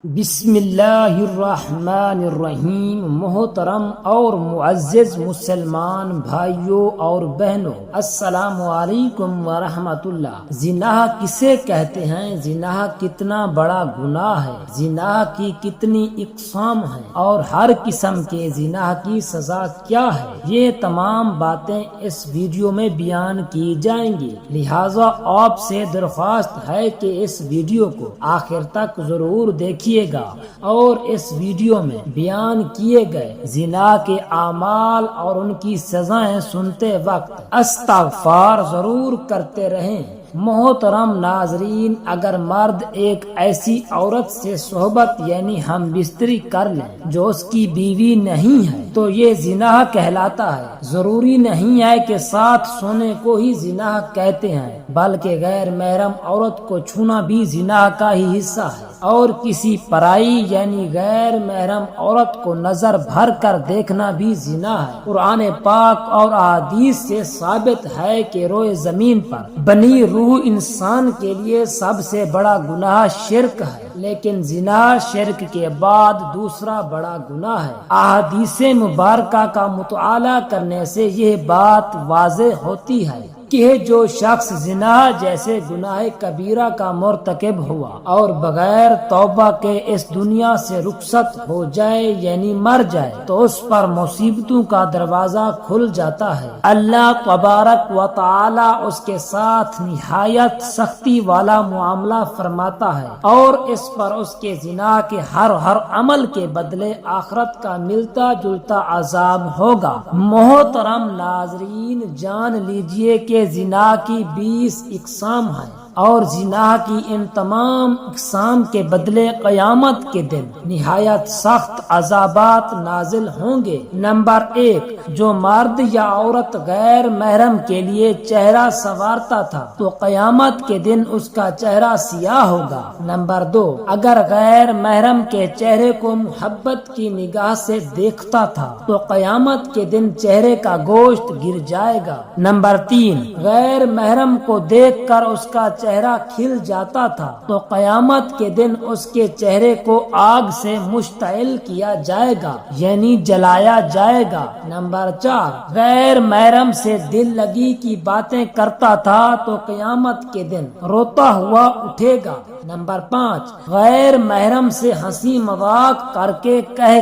بسم اللہ الرحمن الرحیم۔ محترم اور معزز مسلمان بھائیوں اور بہنوں، السلام علیکم ورحمۃ اللہ۔ زنا کسے کہتے ہیں؟ زنا کتنا بڑا گناہ ہے؟ زنا کی کتنی اقسام ہیں اور ہر قسم کے زنا کی سزا کیا ہے؟ یہ تمام باتیں اس ویڈیو میں بیان کی جائیں گی، لہٰذا آپ سے درخواست ہے کہ اس ویڈیو کو آخر تک ضرور دیکھیے گا اور اس ویڈیو میں بیان کیے گئے زنا کے اعمال اور ان کی سزائیں سنتے وقت استغفار ضرور کرتے رہیں۔ محترم ناظرین، اگر مرد ایک ایسی عورت سے صحبت یعنی ہم بستری کر لیں جو اس کی بیوی نہیں ہے تو یہ زنا کہلاتا ہے۔ ضروری نہیں ہے کہ ساتھ سونے کو ہی زنا کہتے ہیں، بلکہ غیر محرم عورت کو چھونا بھی زنا کا ہی حصہ ہے، اور کسی پرائی یعنی غیر محرم عورت کو نظر بھر کر دیکھنا بھی زنا ہے۔ قرآن پاک اور احادیث سے ثابت ہے کہ روئے زمین پر بنی روح انسان کے لیے سب سے بڑا گناہ شرک ہے، لیکن زنا شرک کے بعد دوسرا بڑا گناہ ہے۔ احادیث مبارکہ کا مطالعہ کرنے سے یہ بات واضح ہوتی ہے کہ جو شخص زنا جیسے گناہ کبیرہ کا مرتکب ہوا اور بغیر توبہ کے اس دنیا سے رخصت ہو جائے یعنی مر جائے تو اس پر مصیبتوں کا دروازہ کھل جاتا ہے۔ اللہ تبارک و تعالی اس کے ساتھ نہایت سختی والا معاملہ فرماتا ہے اور اس پر اس کے زنا کے ہر عمل کے بدلے آخرت کا ملتا جلتا عذاب ہوگا۔ محترم ناظرین، جان لیجئے کہ زنا کی 20 اقسام ہیں اور زنا کی ان تمام اقسام کے بدلے قیامت کے دن نہایت سخت عذابات نازل ہوں گے۔ نمبر 1، جو مرد یا عورت غیر محرم کے لیے چہرہ سنوارتا تھا تو قیامت کے دن اس کا چہرہ سیاہ ہوگا۔ نمبر 2، اگر غیر محرم کے چہرے کو محبت کی نگاہ سے دیکھتا تھا تو قیامت کے دن چہرے کا گوشت گر جائے گا۔ نمبر 3، غیر محرم کو دیکھ کر اس کا چہرہ کھل جاتا تھا تو قیامت کے دن اس کے چہرے کو آگ سے مشتعل کیا جائے گا یعنی جلایا جائے گا۔ نمبر 4، غیر محرم سے دل لگی کی باتیں کرتا تھا تو قیامت کے دن روتا ہوا اٹھے گا۔ نمبر 5، غیر محرم سے ہنسی مذاق کر کے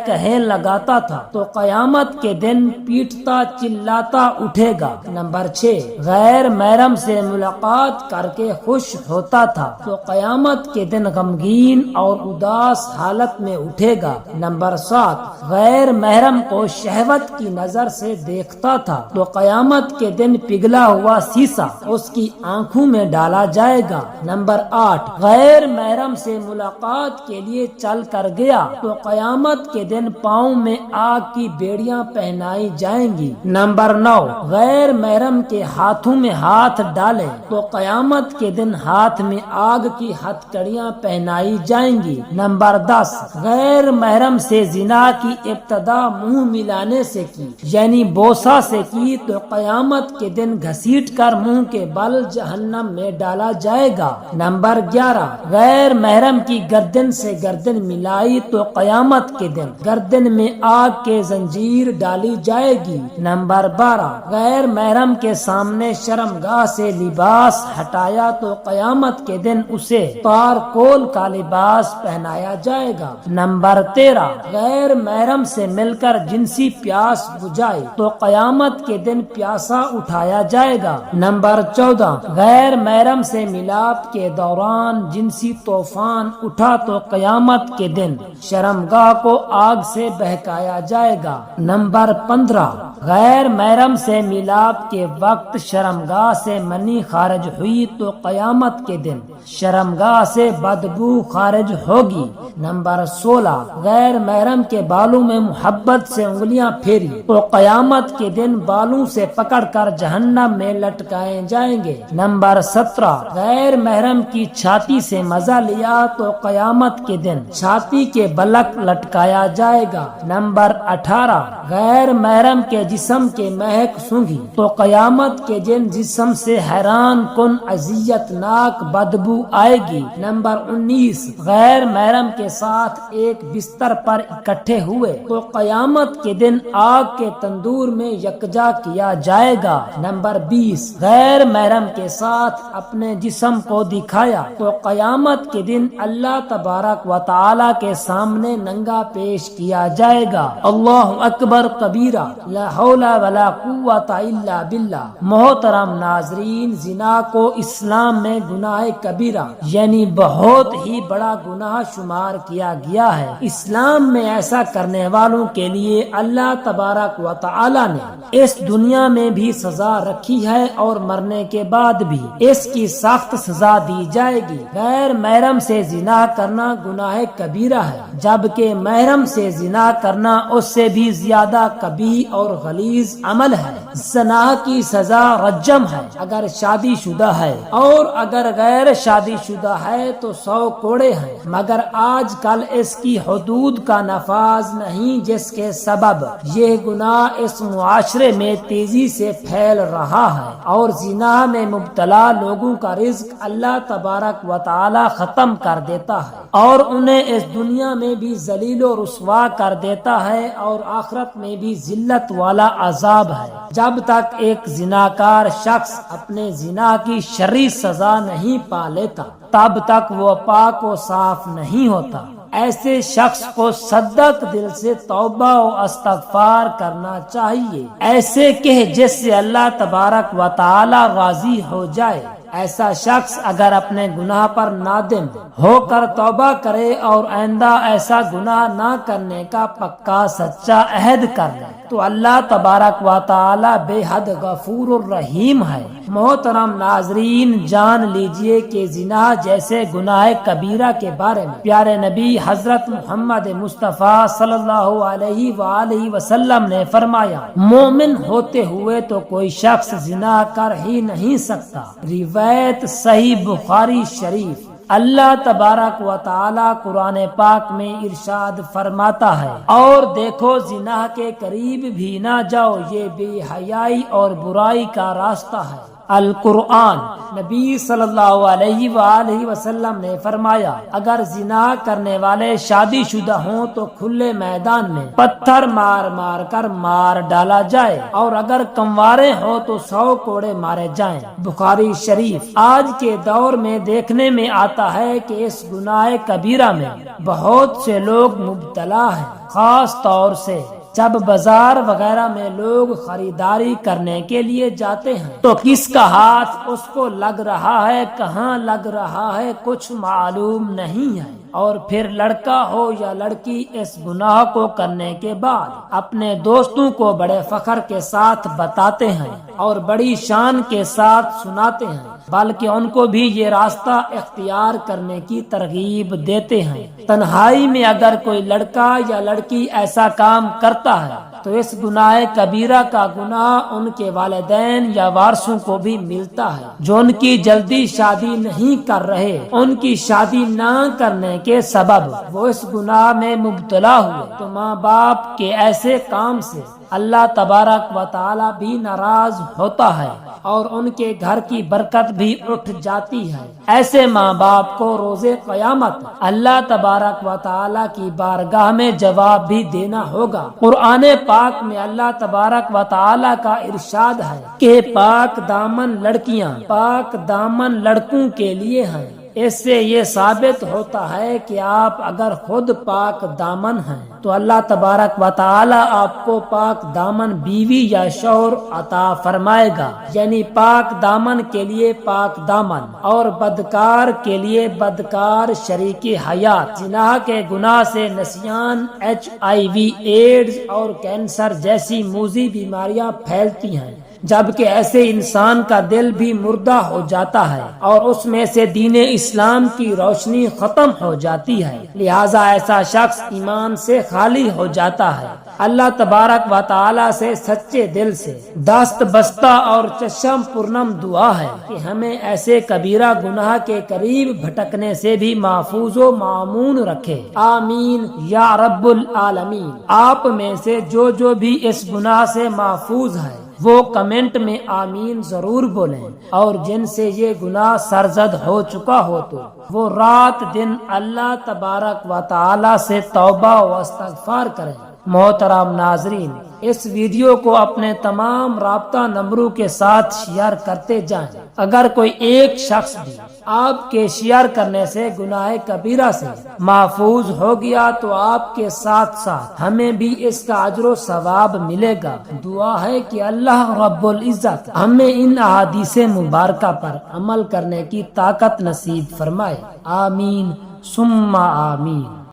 کہے لگاتا تھا تو قیامت کے دن پیٹتا چلاتا اٹھے گا۔ نمبر 6، غیر محرم سے ملاقات کر کے خوش ہوتا تھا تو قیامت کے دن غمگین اور اداس حالت میں اٹھے گا۔ نمبر 7، غیر محرم کو شہوت کی نظر سے دیکھتا تھا تو قیامت کے دن پگھلا ہوا سیسا اس کی آنکھوں میں ڈالا جائے گا۔ نمبر 8، غیر محرم سے ملاقات کے لیے چل کر گیا تو قیامت کے دن پاؤں میں آگ کی بیڑیاں پہنائی جائیں گی۔ نمبر 9، غیر محرم کے ہاتھوں میں ہاتھ ڈالے تو قیامت کے دن ہاتھ میں آگ کی ہتھکڑیاں پہنائی جائیں گی۔ نمبر 10، غیر محرم سے زنا کی ابتدا منہ ملانے سے کی یعنی بوسہ سے کی تو قیامت کے دن گھسیٹ کر منہ کے بل جہنم میں ڈالا جائے گا۔ نمبر 11، غیر محرم کی گردن سے گردن ملائی تو قیامت کے دن گردن میں آگ کے زنجیر ڈالی جائے گی۔ نمبر 12، غیر محرم کے سامنے شرمگاہ سے لباس ہٹایا تو قیامت کے دن اسے تارکول کا لباس پہنایا جائے گا۔ نمبر 13، غیر محرم سے مل کر جنسی پیاس بجھائی تو قیامت کے دن پیاسا اٹھایا جائے گا۔ نمبر 14، غیر محرم سے ملاپ کے دوران جنسی طوفان اٹھا تو قیامت کے دن شرمگاہ کو آگ سے بہکایا جائے گا۔ نمبر 15، غیر محرم سے ملاپ کے وقت شرمگاہ سے منی خارج ہوئی تو قیامت کے دن شرمگاہ سے بدبو خارج ہوگی۔ نمبر 16، غیر محرم کے بالوں میں محبت سے انگلیاں پھیری تو قیامت کے دن بالوں سے پکڑ کر جہنم میں لٹکائے جائیں گے۔ نمبر 17، غیر محرم کی چھاتی سے سے مزہ لیا تو قیامت کے دن چھاتی کے بلک لٹکایا جائے گا۔ نمبر 18، غیر محرم کے جسم کے مہک سونگھی تو قیامت کے دن جسم سے حیران کن اذیت ناک بدبو آئے گی۔ نمبر 19، غیر محرم کے ساتھ ایک بستر پر اکٹھے ہوئے تو قیامت کے دن آگ کے تندور میں یکجا کیا جائے گا۔ نمبر 20، غیر محرم کے ساتھ اپنے جسم کو دکھایا تو قیامت کے دن اللہ تبارک و تعالی کے سامنے ننگا پیش کیا جائے گا۔ اللہ اکبر کبیرہ، لا حول ولا قوت الا باللہ۔ محترم ناظرین، زنا کو اسلام میں گناہ کبیرہ یعنی بہت ہی بڑا گناہ شمار کیا گیا ہے۔ اسلام میں ایسا کرنے والوں کے لیے اللہ تبارک و تعالی نے اس دنیا میں بھی سزا رکھی ہے اور مرنے کے بعد بھی اس کی سخت سزا دی جائے گی۔ غیر محرم سے زنا کرنا گناہ کبیرہ ہے، جبکہ محرم سے زنا کرنا اس سے بھی زیادہ کبیرہ اور غلیظ عمل ہے۔ زنا کی سزا رجم ہے اگر شادی شدہ ہے، اور اگر غیر شادی شدہ ہے تو 100 کوڑے ہیں، مگر آج کل اس کی حدود کا نفاذ نہیں، جس کے سبب یہ گناہ اس معاشرے میں تیزی سے پھیل رہا ہے اور زنا میں مبتلا لوگوں کا رزق اللہ تبارک و تعالی ختم کر دیتا ہے اور انہیں اس دنیا میں بھی ذلیل و رسوا کر دیتا ہے اور آخرت میں بھی ذلت والا عذاب ہے۔ جب تک ایک زناکار شخص اپنے زنا کی شرعی سزا نہیں پا لیتا تب تک وہ پاک و صاف نہیں ہوتا۔ ایسے شخص کو صدق دل سے توبہ و استغفار کرنا چاہیے، ایسے کہ جس سے اللہ تبارک و تعالی راضی ہو جائے۔ ایسا شخص اگر اپنے گناہ پر نادم ہو کر توبہ کرے اور آئندہ ایسا گناہ نہ کرنے کا پکا سچا عہد کر لے تو اللہ تبارک و تعالی بے حد غفور الرحیم ہے۔ محترم ناظرین، جان لیجئے کہ زنا جیسے گناہ کبیرہ کے بارے میں پیارے نبی حضرت محمد مصطفیٰ صلی اللہ علیہ وآلہ وسلم نے فرمایا، مومن ہوتے ہوئے تو کوئی شخص زنا کر ہی نہیں سکتا۔ روایت صحیح بخاری شریف۔ اللہ تبارک و تعالی قرآن پاک میں ارشاد فرماتا ہے، اور دیکھو زنا کے قریب بھی نہ جاؤ، یہ بے حیائی اور برائی کا راستہ ہے۔ القرآن۔ نبی صلی اللہ علیہ وآلہ وسلم نے فرمایا، اگر زنا کرنے والے شادی شدہ ہوں تو کھلے میدان میں پتھر مار مار کر مار ڈالا جائے، اور اگر کنوارے ہوں تو 100 کوڑے مارے جائیں۔ بخاری شریف۔ آج کے دور میں دیکھنے میں آتا ہے کہ اس گناہ کبیرہ میں بہت سے لوگ مبتلا ہیں، خاص طور سے جب بازار وغیرہ میں لوگ خریداری کرنے کے لیے جاتے ہیں تو کس کا ہاتھ اس کو لگ رہا ہے، کہاں لگ رہا ہے، کچھ معلوم نہیں ہے، اور پھر لڑکا ہو یا لڑکی اس گناہ کو کرنے کے بعد اپنے دوستوں کو بڑے فخر کے ساتھ بتاتے ہیں اور بڑی شان کے ساتھ سناتے ہیں، بلکہ ان کو بھی یہ راستہ اختیار کرنے کی ترغیب دیتے ہیں۔ تنہائی میں اگر کوئی لڑکا یا لڑکی ایسا کام کرتا ہے تو اس گناہ کبیرہ کا گناہ ان کے والدین یا وارثوں کو بھی ملتا ہے، جو ان کی جلدی شادی نہیں کر رہے، ان کی شادی نہ کرنے کے سبب وہ اس گناہ میں مبتلا ہوئے، تو ماں باپ کے ایسے کام سے اللہ تبارک و تعالی بھی ناراض ہوتا ہے اور ان کے گھر کی برکت بھی اٹھ جاتی ہے۔ ایسے ماں باپ کو روز قیامت اللہ تبارک و تعالی کی بارگاہ میں جواب بھی دینا ہوگا۔ قرآن پاک میں اللہ تبارک و تعالی کا ارشاد ہے کہ پاک دامن لڑکیاں پاک دامن لڑکوں کے لیے ہیں۔ اس سے یہ ثابت ہوتا ہے کہ آپ اگر خود پاک دامن ہیں تو اللہ تبارک و تعالی آپ کو پاک دامن بیوی یا شوہر عطا فرمائے گا، یعنی پاک دامن کے لیے پاک دامن اور بدکار کے لیے بدکار شریک حیات۔ زنا کے گناہ سے نسیان، HIV، ایڈز اور کینسر جیسی موذی بیماریاں پھیلتی ہیں، جبکہ ایسے انسان کا دل بھی مردہ ہو جاتا ہے اور اس میں سے دین اسلام کی روشنی ختم ہو جاتی ہے، لہذا ایسا شخص ایمان سے خالی ہو جاتا ہے۔ اللہ تبارک و تعالی سے سچے دل سے دست بستہ اور چشم پرنم دعا ہے کہ ہمیں ایسے کبیرہ گناہ کے قریب بھٹکنے سے بھی محفوظ و معمون رکھے، آمین یا رب العالمین۔ آپ میں سے جو بھی اس گناہ سے محفوظ ہے وہ کمنٹ میں آمین ضرور بولیں، اور جن سے یہ گناہ سرزد ہو چکا ہو تو وہ رات دن اللہ تبارک و تعالی سے توبہ و استغفار کریں۔ محترم ناظرین، اس ویڈیو کو اپنے تمام رابطہ نمبروں کے ساتھ شیئر کرتے جائیں۔ اگر کوئی ایک شخص بھی آپ کے شیئر کرنے سے گناہ کبیرہ سے محفوظ ہو گیا تو آپ کے ساتھ ساتھ ہمیں بھی اس کا اجر و ثواب ملے گا۔ دعا ہے کہ اللہ رب العزت ہمیں ان احادیث مبارکہ پر عمل کرنے کی طاقت نصیب فرمائے، آمین ثم آمین۔